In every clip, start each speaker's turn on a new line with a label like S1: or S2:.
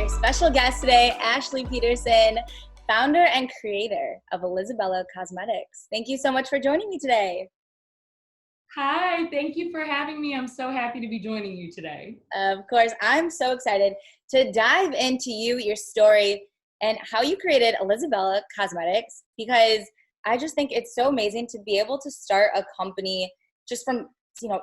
S1: very special guest today, Adrian Peterson, founder and creator of Elizabella Cosmetics. Thank you so much for joining me today.
S2: Hi, thank you for having me. I'm so happy to be joining you today.
S1: Of course, I'm so excited to dive into you, your story, and how you created Elizabella Cosmetics, because I just think it's so amazing to be able to start a company just from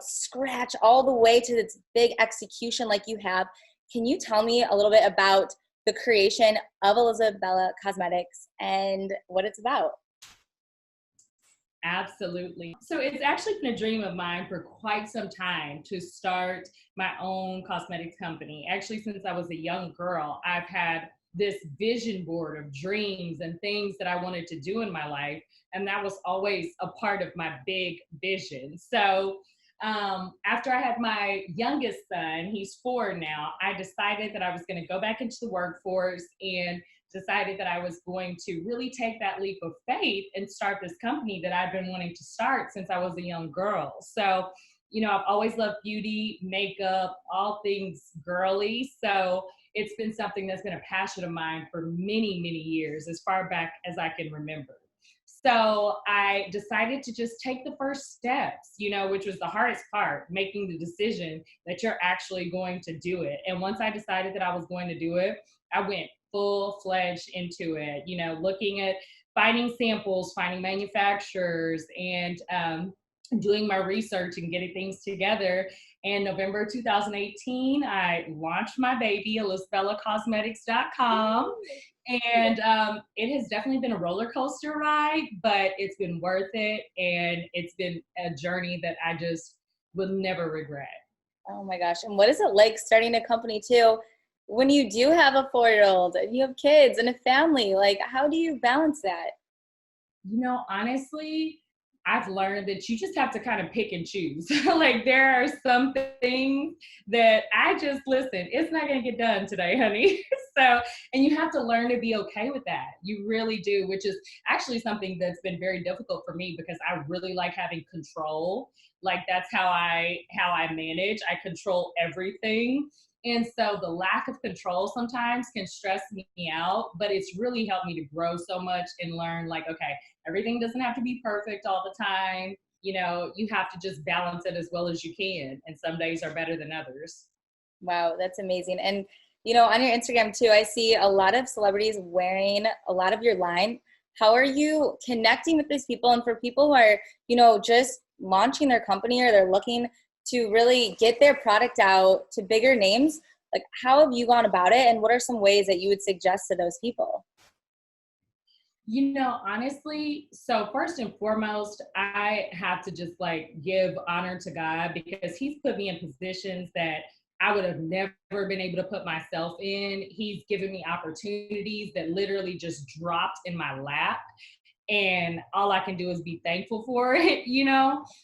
S1: scratch all the way to this big execution like you have. Can you tell me a little bit about the creation of Elizabella Cosmetics and what it's about?
S2: Absolutely. So it's actually been a dream of mine for quite some time to start my own cosmetics company. Actually, since I was a young girl, I've had this vision board of dreams and things that I wanted to do in my life. And that was always a part of my big vision. So after I had my youngest son, he's 4 now, I decided that I was going to go back into the workforce and decided that I was going to really take that leap of faith and start this company that I've been wanting to start since I was a young girl. So, I've always loved beauty, makeup, all things girly. So it's been something that's been a passion of mine for many, many years, as far back as I can remember. So I decided to just take the first steps, which was the hardest part, making the decision that you're actually going to do it. And once I decided that I was going to do it, I went full-fledged into it, looking at finding samples, finding manufacturers, and doing my research and getting things together. In November 2018, I launched my baby, ElizabellaCosmetics.com. And it has definitely been a roller coaster ride, but it's been worth it. And it's been a journey that I just will never regret.
S1: Oh my gosh. And what is it like starting a company too, when you do have a 4-year-old and you have kids and a family? Like, how do you balance that?
S2: Honestly, I've learned that you just have to kind of pick and choose. Like, there are some things that I just listen, it's not going to get done today, honey. And you have to learn to be okay with that. You really do, which is actually something that's been very difficult for me because I really like having control. Like, that's how I manage. I control everything. And so the lack of control sometimes can stress me out, but it's really helped me to grow so much and learn, like, okay, everything doesn't have to be perfect all the time. You have to just balance it as well as you can. And some days are better than others.
S1: Wow, that's amazing. And, on your Instagram too, I see a lot of celebrities wearing a lot of your line. How are you connecting with these people? And for people who are, just launching their company or they're looking to really get their product out to bigger names, like, how have you gone about it? And what are some ways that you would suggest to those people?
S2: Honestly, so first and foremost, I have to just give honor to God because He's put me in positions that I would have never been able to put myself in. He's given me opportunities that literally just dropped in my lap. And all I can do is be thankful for it.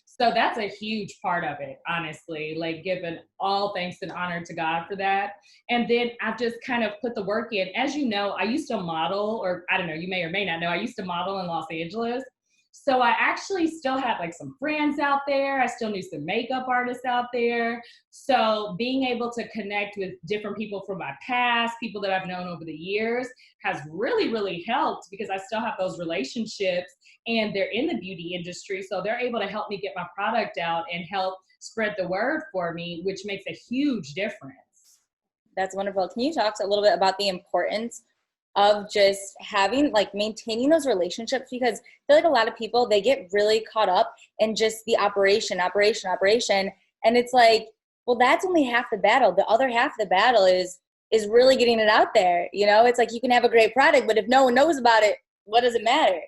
S2: So that's a huge part of it, honestly, like giving all thanks and honor to God for that. And then I've just kind of put the work in. As you know, I used to model, or I don't know, you may or may not know, I used to model in Los Angeles. So I actually still had some friends out there. I still knew some makeup artists out there. So being able to connect with different people from my past, people that I've known over the years, has really, really helped because I still have those relationships and they're in the beauty industry. So they're able to help me get my product out and help spread the word for me, which makes a huge difference.
S1: That's wonderful. Can you talk a little bit about the importance of just having, maintaining those relationships? Because I feel like a lot of people, they get really caught up in just the operation. And it's like, well, that's only half the battle. The other half of the battle is really getting it out there. It's like you can have a great product, but if no one knows about it, what does it matter?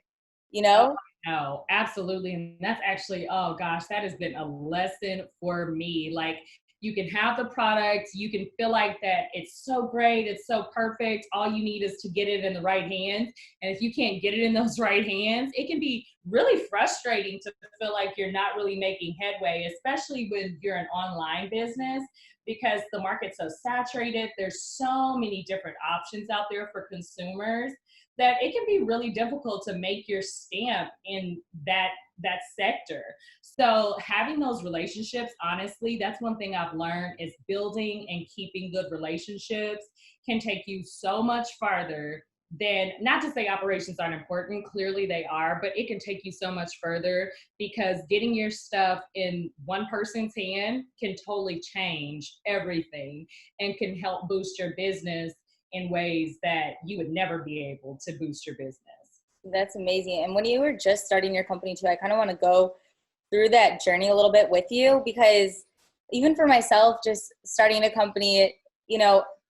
S2: Oh, no, absolutely. And that's actually, oh gosh, that has been a lesson for me. Like, you can have the product, you can feel like that it's so great, it's so perfect. All you need is to get it in the right hands. And if you can't get it in those right hands, it can be really frustrating to feel like you're not really making headway, especially when you're an online business, because the market's so saturated. There's so many different options out there for consumers that it can be really difficult to make your stamp in that that sector. So having those relationships, honestly, that's one thing I've learned is building and keeping good relationships can take you so much farther than, not to say operations aren't important, clearly they are, but it can take you so much further because getting your stuff in one person's hand can totally change everything and can help boost your business in ways that you would never be able to boost your business.
S1: That's amazing. And when you were just starting your company too, I kind of want to go through that journey a little bit with you, because even for myself, just starting a company,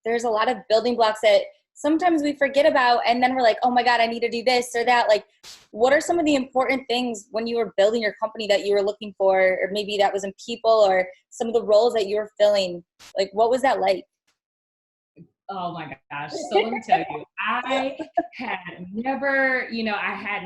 S1: there's a lot of building blocks that sometimes we forget about. And then we're like, oh my God, I need to do this or that. Like, what are some of the important things when you were building your company that you were looking for, or maybe that was in people or some of the roles that you were filling? Like, what was that like?
S2: Oh my gosh. So let me tell you, I had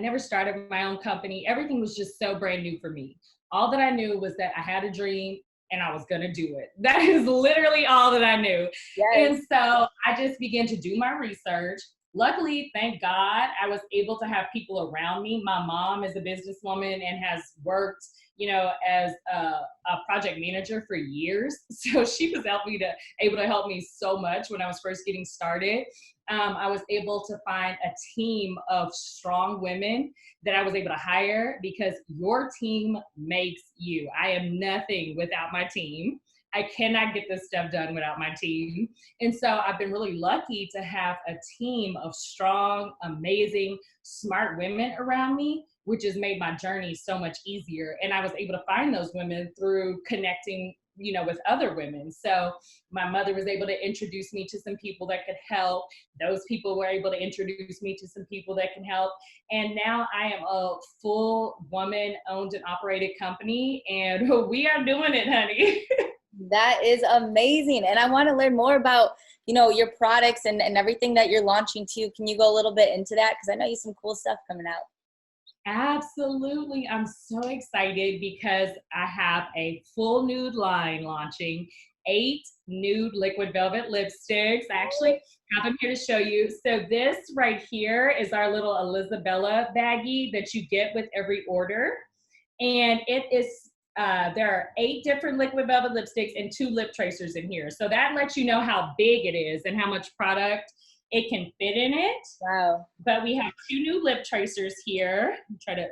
S2: never started my own company. Everything was just so brand new for me. All that I knew was that I had a dream and I was going to do it. That is literally all that I knew.
S1: Yes.
S2: And so I just began to do my research. Luckily, thank God, I was able to have people around me. My mom is a businesswoman and has worked, as a project manager for years. So she was able to help me so much when I was first getting started. I was able to find a team of strong women that I was able to hire because your team makes you. I am nothing without my team. I cannot get this stuff done without my team. And so I've been really lucky to have a team of strong, amazing, smart women around me, which has made my journey so much easier. And I was able to find those women through connecting, with other women. So my mother was able to introduce me to some people that could help. Those people were able to introduce me to some people that can help. And now I am a full woman owned and operated company, and we are doing it, honey.
S1: That is amazing. And I want to learn more about, your products and everything that you're launching too. Can you go a little bit into that? Because I know you have some cool stuff coming out.
S2: Absolutely. I'm so excited because I have a full nude line launching, 8 nude liquid velvet lipsticks. I actually have them here to show you. So this right here is our little Elizabella baggie that you get with every order. And it is there are 8 different liquid velvet lipsticks and 2 lip tracers in here. So that lets you know how big it is and how much product it can fit in it.
S1: Wow.
S2: But we have 2 new lip tracers here.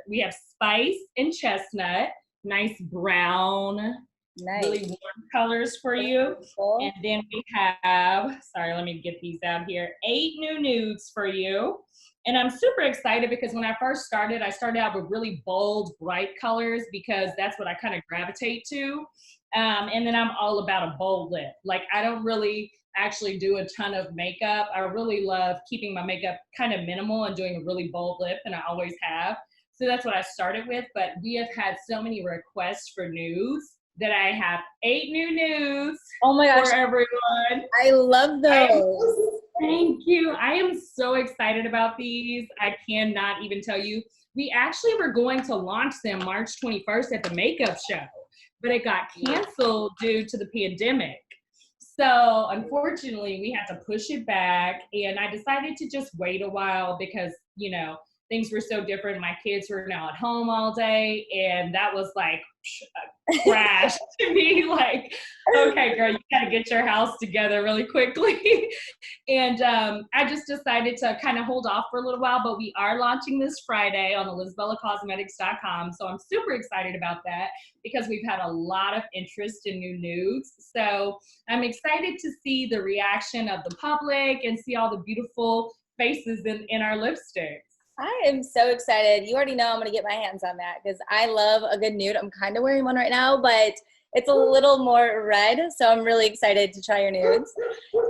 S2: We have Spice and Chestnut, nice brown,
S1: Nice.
S2: really warm colors for you.
S1: Cool.
S2: And then we have, sorry, let me get these out here, 8 new nudes for you. And I'm super excited because when I first started, I started out with really bold, bright colors because that's what I kind of gravitate to. And then I'm all about a bold lip. Like, I don't really actually do a ton of makeup. I really love keeping my makeup kind of minimal and doing a really bold lip, and I always have. So that's what I started with, but we have had so many requests for nudes that I have 8 new nudes.
S1: Oh my gosh.
S2: For everyone.
S1: I love those.
S2: Thank you. I am so excited about these. I cannot even tell you. We actually were going to launch them March 21st at the makeup show, but it got canceled due to the pandemic. So unfortunately, we had to push it back, and I decided to just wait a while because, things were so different. My kids were now at home all day, and that was like a crash to me. Like, okay, girl, you got to get your house together really quickly. And I just decided to kind of hold off for a little while, but we are launching this Friday on ElizabellaCosmetics.com. So I'm super excited about that because we've had a lot of interest in new nudes. So I'm excited to see the reaction of the public and see all the beautiful faces in our lipsticks.
S1: I am so excited. You already know I'm going to get my hands on that because I love a good nude. I'm kind of wearing one right now, but it's a little more red. So I'm really excited to try your nudes.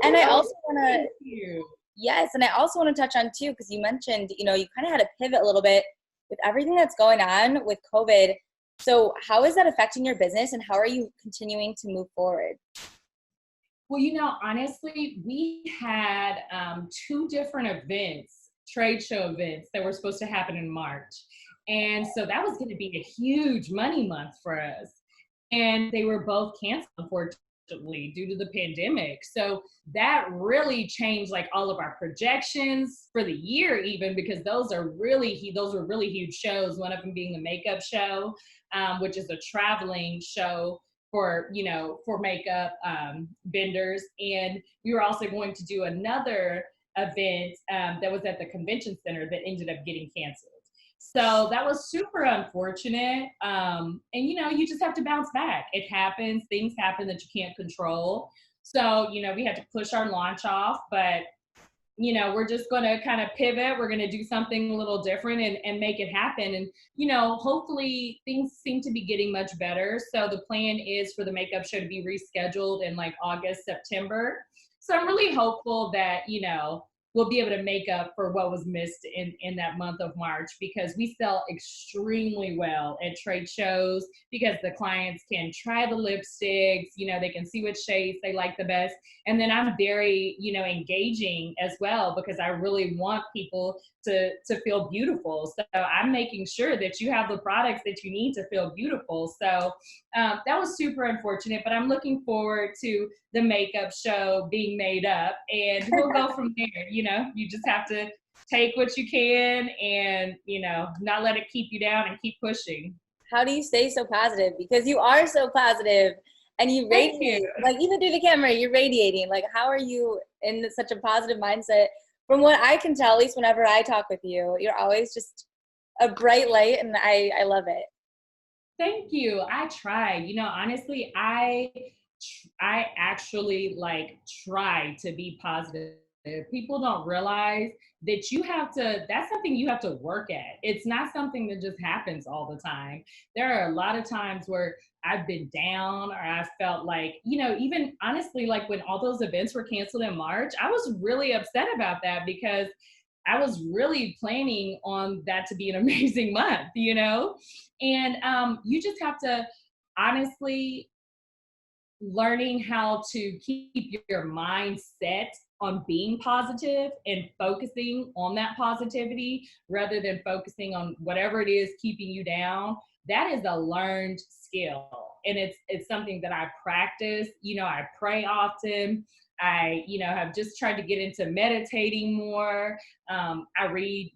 S1: And I also want to, yes. And I also want to touch on too, because you mentioned, you kind of had to pivot a little bit with everything that's going on with COVID. So how is that affecting your business and how are you continuing to move forward?
S2: Well, honestly, we had 2 different events, trade show events that were supposed to happen in March. And so that was going to be a huge money month for us. And they were both canceled, unfortunately. due to the pandemic. So that really changed like all of our projections for the year, even because those were really huge shows. One of them being the makeup show, which is a traveling show for makeup vendors, and we were also going to do another event that was at the convention center that ended up getting canceled. So that was super unfortunate. And you just have to bounce back. It happens, things happen that you can't control. So, we had to push our launch off, but we're just going to kind of pivot. We're going to do something a little different and make it happen. And, hopefully things seem to be getting much better. So the plan is for the makeup show to be rescheduled in like August, September. So I'm really hopeful that, we'll be able to make up for what was missed in that month of March, because we sell extremely well at trade shows because the clients can try the lipsticks, they can see which shades they like the best. And then I'm very, engaging as well, because I really want people to feel beautiful. So I'm making sure that you have the products that you need to feel beautiful. So that was super unfortunate, but I'm looking forward to the makeup show being made up, and we'll go from there. You just have to take what you can and, not let it keep you down and keep pushing.
S1: How do you stay so positive? Because you are so positive and you
S2: Thank
S1: radiate,
S2: you.
S1: like even through the camera, you're radiating. Like, how are you in such a positive mindset? From what I can tell, at least whenever I talk with you, you're always just a bright light, and I love it.
S2: Thank you. I try. Honestly, I actually like try to be positive. People don't realize that that's something you have to work at. It's not something that just happens all the time. There are a lot of times where I've been down, or I felt like, even honestly, like when all those events were canceled in March, I was really upset about that, because I was really planning on that to be an amazing month, And you just have to honestly learning how to keep your mind set on being positive and focusing on that positivity rather than focusing on whatever it is keeping you down. That is a learned skill, and it's something that I practice. I pray often. I have just tried to get into meditating more. I read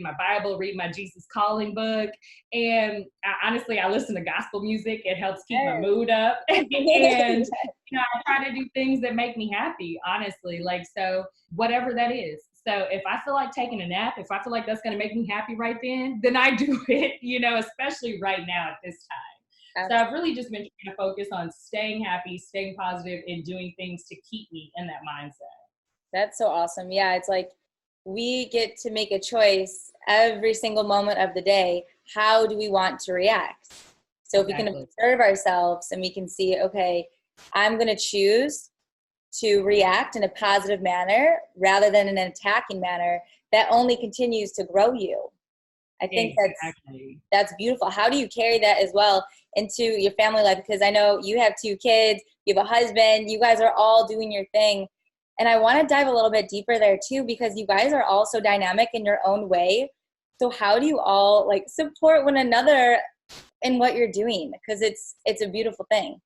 S2: my Bible, read my Jesus Calling book, and honestly, I listen to gospel music. It helps keep my mood up. And I try to do things that make me happy, honestly. Like, so whatever that is. So if I feel like taking a nap, if I feel like that's going to make me happy right then I do it, especially right now at this time. So I've really just been trying to focus on staying happy, staying positive, and doing things to keep me in that mindset.
S1: That's so awesome. Yeah, it's like we get to make a choice every single moment of the day. How do we want to react? So if we can observe ourselves and we can see, okay, I'm going to choose to react in a positive manner rather than in an attacking manner, that only continues to grow you. I think that's beautiful. How do you carry that as well into your family life? Because I know you have 2 kids, you have a husband, you guys are all doing your thing. And I want to dive a little bit deeper there too, because you guys are all so dynamic in your own way. So how do you all like support one another in what you're doing? Because it's a beautiful thing.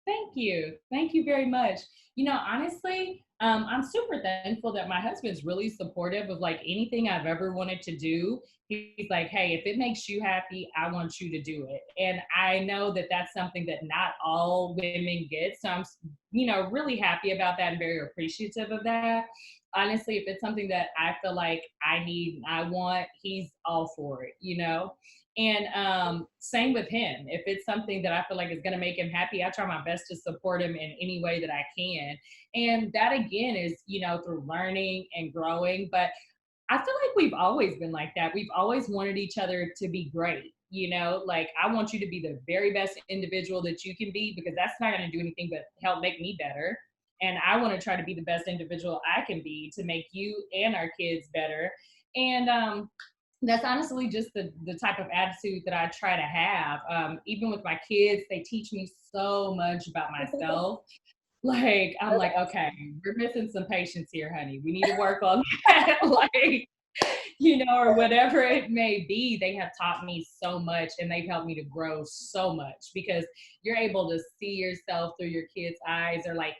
S2: Thank you. Thank you very much. Honestly, I'm super thankful that my husband's really supportive of like anything I've ever wanted to do. He's like, hey, if it makes you happy, I want you to do it. And I know that that's something that not all women get. So I'm, really happy about that and very appreciative of that. Honestly, if it's something that I feel like I need, I want, he's all for it. And same with him. If it's something that I feel like is going to make him happy, I try my best to support him in any way that I can. And that again is, through learning and growing. But I feel like we've always been like that. We've always wanted each other to be great. Like I want you to be the very best individual that you can be, because that's not going to do anything but help make me better. And I want to try to be the best individual I can be to make you and our kids better. And that's honestly just the type of attitude that I try to have. Even with my kids, they teach me so much about myself. Like, I'm like, okay, we're missing some patience here, honey. We need to work on that. Like, or whatever it may be. They have taught me so much, and they've helped me to grow so much, because you're able to see yourself through your kids' eyes, or like,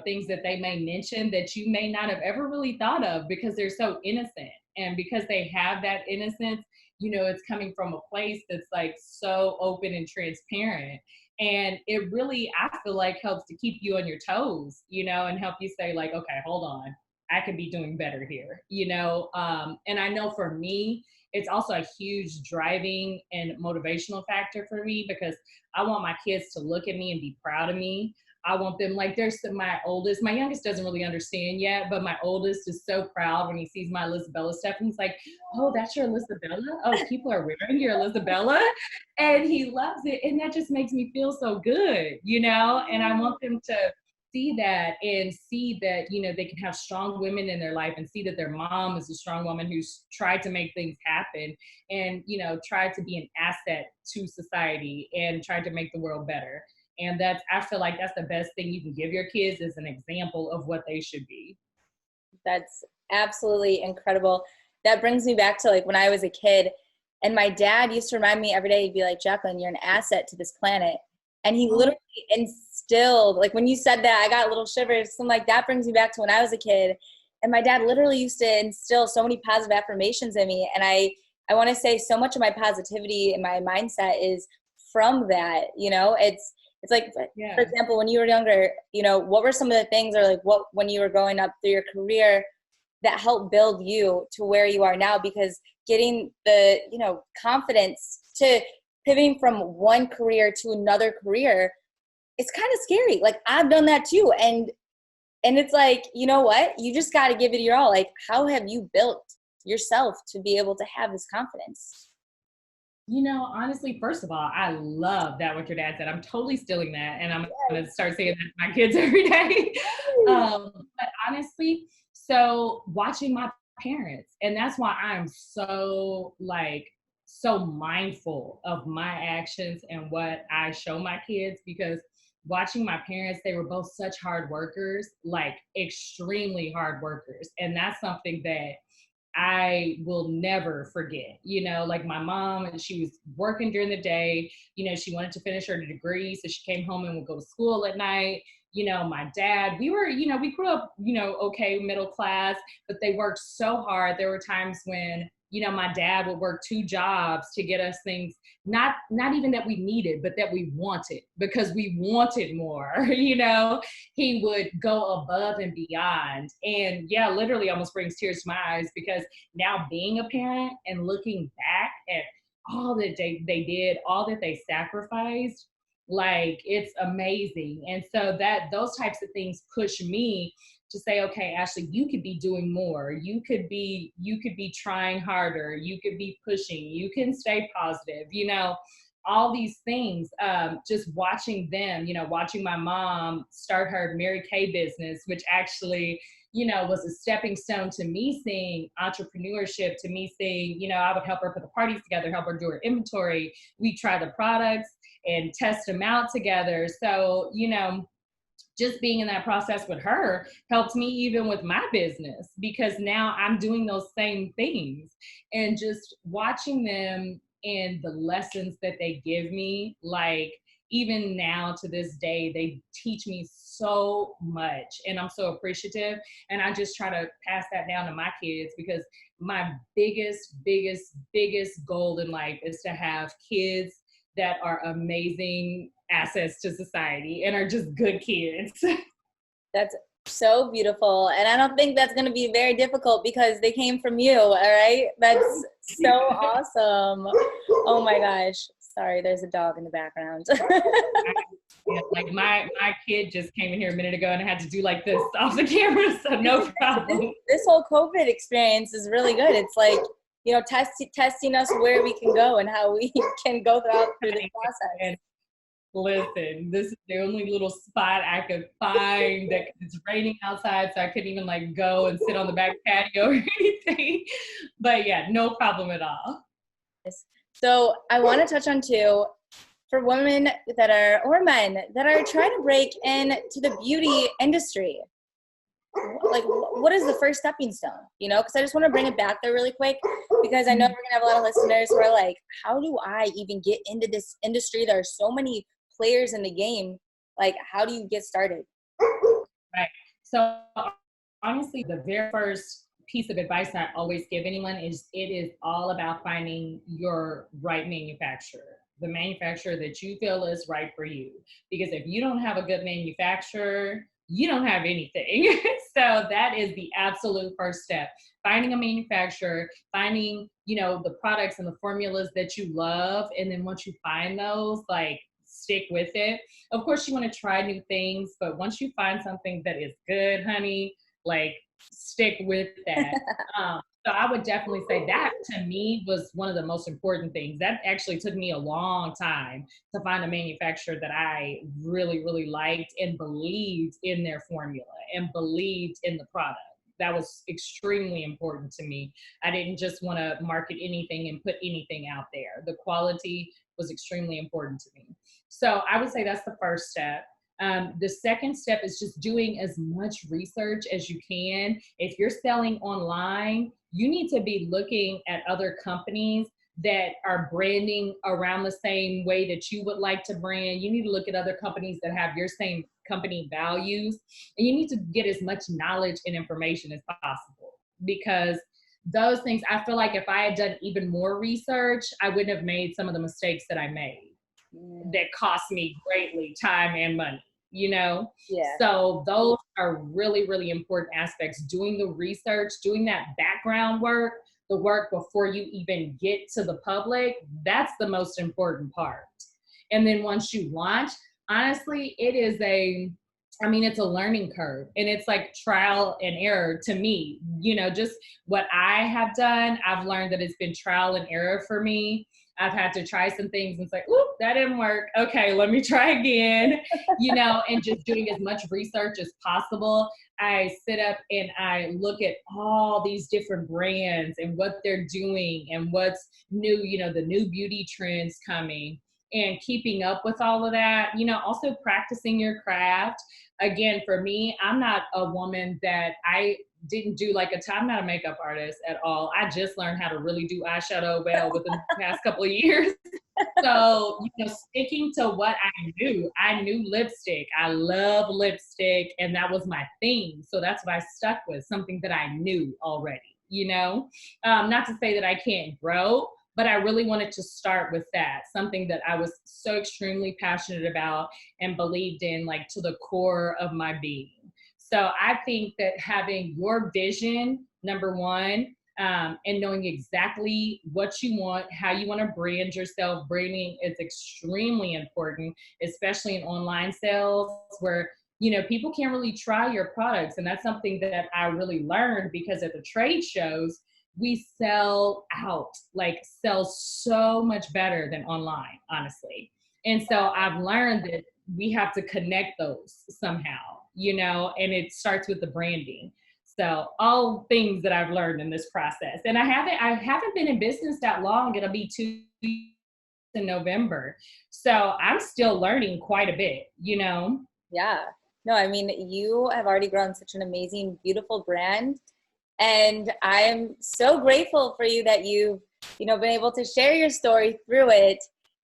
S2: things that they may mention that you may not have ever really thought of, because they're so innocent. And because they have that innocence, it's coming from a place that's like so open and transparent. And it really, I feel like, helps to keep you on your toes, and help you say like, okay, hold on, I could be doing better here, and I know for me, it's also a huge driving and motivational factor for me, because I want my kids to look at me and be proud of me. I want them, like, my youngest doesn't really understand yet, but my oldest is so proud when he sees my Elizabella stuff. And he's like, oh, that's your Elizabella? Oh, people are wearing your Elizabella? And he loves it. And that just makes me feel so good, And I want them to see that, and see that, they can have strong women in their life, and see that their mom is a strong woman who's tried to make things happen, and, tried to be an asset to society, and tried to make the world better. And I feel like that's the best thing you can give your kids, is an example of what they should be.
S1: That's absolutely incredible. That brings me back to like when I was a kid, and my dad used to remind me every day, he'd be like, Jacqueline, you're an asset to this planet. And he literally instilled, like when you said that, I got little shivers. So I'm like, that brings me back to when I was a kid. And my dad literally used to instill so many positive affirmations in me. And I want to say so much of my positivity and my mindset is from that, it's like,
S2: Yeah.
S1: For example, when you were younger, what were some of the things, or like what, when you were growing up through your career, that helped build you to where you are now? Because getting the, confidence to pivoting from one career to another career, it's kind of scary. Like I've done that too. And it's like, you know what? You just got to give it your all. Like, how have you built yourself to be able to have this confidence?
S2: Honestly, first of all, I love that what your dad said. I'm totally stealing that, and I'm going to start saying that to my kids every day. But honestly, so watching my parents, and that's why I'm so so mindful of my actions and what I show my kids, because watching my parents, they were both such hard workers, like extremely hard workers. And that's something that I will never forget. Like my mom, she was working during the day. She wanted to finish her degree, so she came home and would go to school at night. My dad, we grew up, okay, middle class, but they worked so hard. There were times when, my dad would work 2 jobs to get us things, not even that we needed, but that we wanted, because we wanted more. He would go above and beyond. And yeah, literally almost brings tears to my eyes, because now being a parent and looking back at all that they did, all that they sacrificed, like it's amazing. And so that those types of things push me to say, okay, Ashley, you could be doing more. You could be trying harder. You could be pushing. You can stay positive. All these things. Just watching them. Watching my mom start her Mary Kay business, which actually, was a stepping stone to me seeing entrepreneurship, to me seeing, I would help her put the parties together, help her do her inventory. We try the products and test them out together. So, just being in that process with her helped me even with my business, because now I'm doing those same things, and just watching them and the lessons that they give me, like even now to this day, they teach me so much, and I'm so appreciative. And I just try to pass that down to my kids, because my biggest goal in life is to have kids that are amazing assets to society and are just good kids.
S1: That's so beautiful. And I don't think that's going to be very difficult, because they came from you. All right. That's so awesome. Oh my gosh. Sorry, there's a dog in the background.
S2: Yeah, like my kid just came in here a minute ago, and I had to do like this off the camera, so no problem.
S1: This whole COVID experience is really good. It's like, testing us where we can go and how we can go through this process.
S2: And listen, this is the only little spot I could find that it's raining outside, so I couldn't even like go and sit on the back patio or anything. But yeah, no problem at all.
S1: So I want to touch on too, for women or men that are trying to break into the beauty industry. like, what is the first stepping stone? You know, because I just want to bring it back there really quick, because I know we're gonna have a lot of listeners who are like, how do I even get into this industry? There are so many players in the game. Like, how do you get started?
S2: Right. So honestly, the very first piece of advice I always give anyone is it is all about finding your right manufacturer, the manufacturer that you feel is right for you. Because if you don't have a good manufacturer, you don't have anything. So that is the absolute first step. Finding a manufacturer, finding, the products and the formulas that you love. And then once you find those, like, stick with it. Of course, you want to try new things, but once you find something that is good, honey, like, stick with that. So I would definitely say that to me was one of the most important things. That actually took me a long time to find a manufacturer that I really, really liked and believed in their formula and believed in the product. That was extremely important to me. I didn't just want to market anything and put anything out there. The quality was extremely important to me. So I would say that's the first step. The second step is just doing as much research as you can. If you're selling online, you need to be looking at other companies that are branding around the same way that you would like to brand. You need to look at other companies that have your same company values, and you need to get as much knowledge and information as possible, because those things, I feel like if I had done even more research, I wouldn't have made some of the mistakes that I made that cost me greatly time and money,
S1: Yeah.
S2: So those are really, really important aspects. Doing the research, doing that background work, the work before you even get to the public, that's the most important part. And then once you launch, honestly, it's a learning curve, and it's like trial and error to me. Just what I have done, I've learned that it's been trial and error for me. I've had to try some things and say, oop, that didn't work. Okay, let me try again, and just doing as much research as possible. I sit up and I look at all these different brands and what they're doing and what's new, the new beauty trends coming, and keeping up with all of that, also practicing your craft. Again, for me, I'm not a woman that I didn't do I'm not a makeup artist at all. I just learned how to really do eyeshadow well within the past couple of years. So, sticking to what I knew lipstick. I love lipstick, and that was my thing. So that's what I stuck with, something that I knew already. Not to say that I can't grow, but I really wanted to start with that, something that I was so extremely passionate about and believed in, like, to the core of my being. So I think that having your vision, number one, and knowing exactly what you want, how you want to brand yourself. Branding is extremely important, especially in online sales where, people can't really try your products. And that's something that I really learned, because at the trade shows, we sell out, like sell so much better than online, honestly. And so I've learned that we have to connect those somehow, and it starts with the branding. So all things that I've learned in this process. And I haven't been in business that long. It'll be 2 years in November. So I'm still learning quite a bit.
S1: Yeah. No, I mean, you have already grown such an amazing, beautiful brand. And I'm so grateful for you that you've, been able to share your story through it,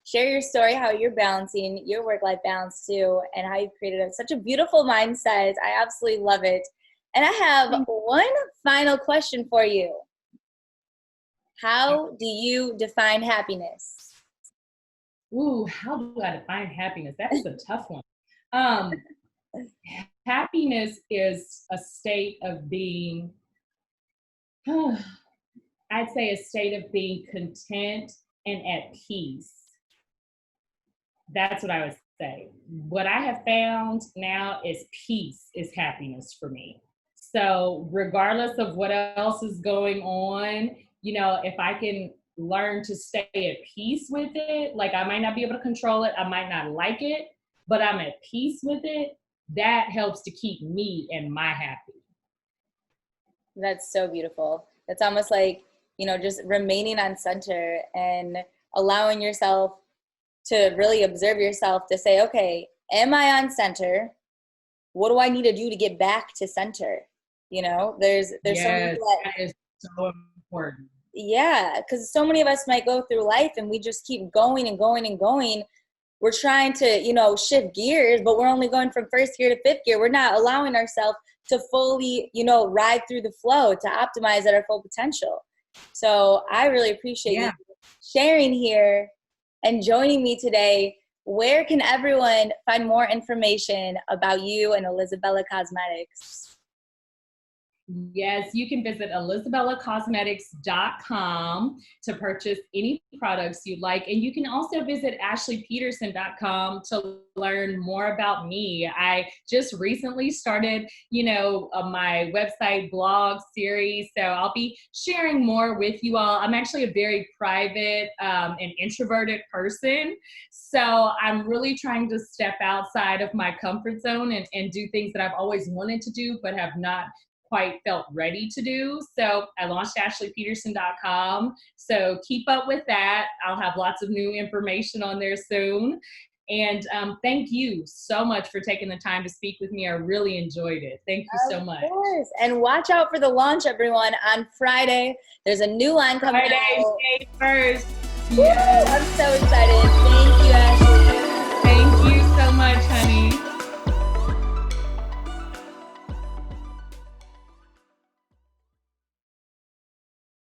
S1: share your story, how you're balancing your work-life balance too, and how you've created such a beautiful mindset. I absolutely love it. And I have one final question for you. How do you define happiness?
S2: Ooh, how do I define happiness? That's a tough one. Um, Happiness is a state of being, I'd say a state of being content and at peace. That's what I would say. What I have found now is peace is happiness for me. So regardless of what else is going on, if I can learn to stay at peace with it, like I might not be able to control it, I might not like it, but I'm at peace with it, that helps to keep me and my happy.
S1: That's so beautiful. That's almost like, just remaining on center and allowing yourself to really observe yourself to say, okay, am I on center? What do I need to do to get back to center? You know, there's so many
S2: Yes,
S1: people that,
S2: that is so important.
S1: yeah, because so many of us might go through life and we just keep going and going and going. We're trying to, you know, shift gears, but we're only going from first gear to fifth gear. We're not allowing ourselves to fully, you know, ride through the flow to optimize at our full potential. So I really appreciate you
S2: Yeah.
S1: sharing here and joining me today. Where can everyone find more information about you and Elizabella Cosmetics?
S2: Yes, you can visit elizabellacosmetics.com to purchase any products you like. And you can also visit ashleypeterson.com to learn more about me. I just recently started, my website blog series. So I'll be sharing more with you all. I'm actually a very private and introverted person. So I'm really trying to step outside of my comfort zone and do things that I've always wanted to do, but have not quite felt ready to do. So I launched ashleypeterson.com. So keep up with that. I'll have lots of new information on there soon. And thank you so much for taking the time to speak with me. I really enjoyed it. Thank you so much.
S1: Of course. And watch out for the launch, everyone, on Friday. There's a new line coming
S2: Friday,
S1: out.
S2: May 1st.
S1: Woo!
S2: Yes.
S1: I'm so excited. Thank you.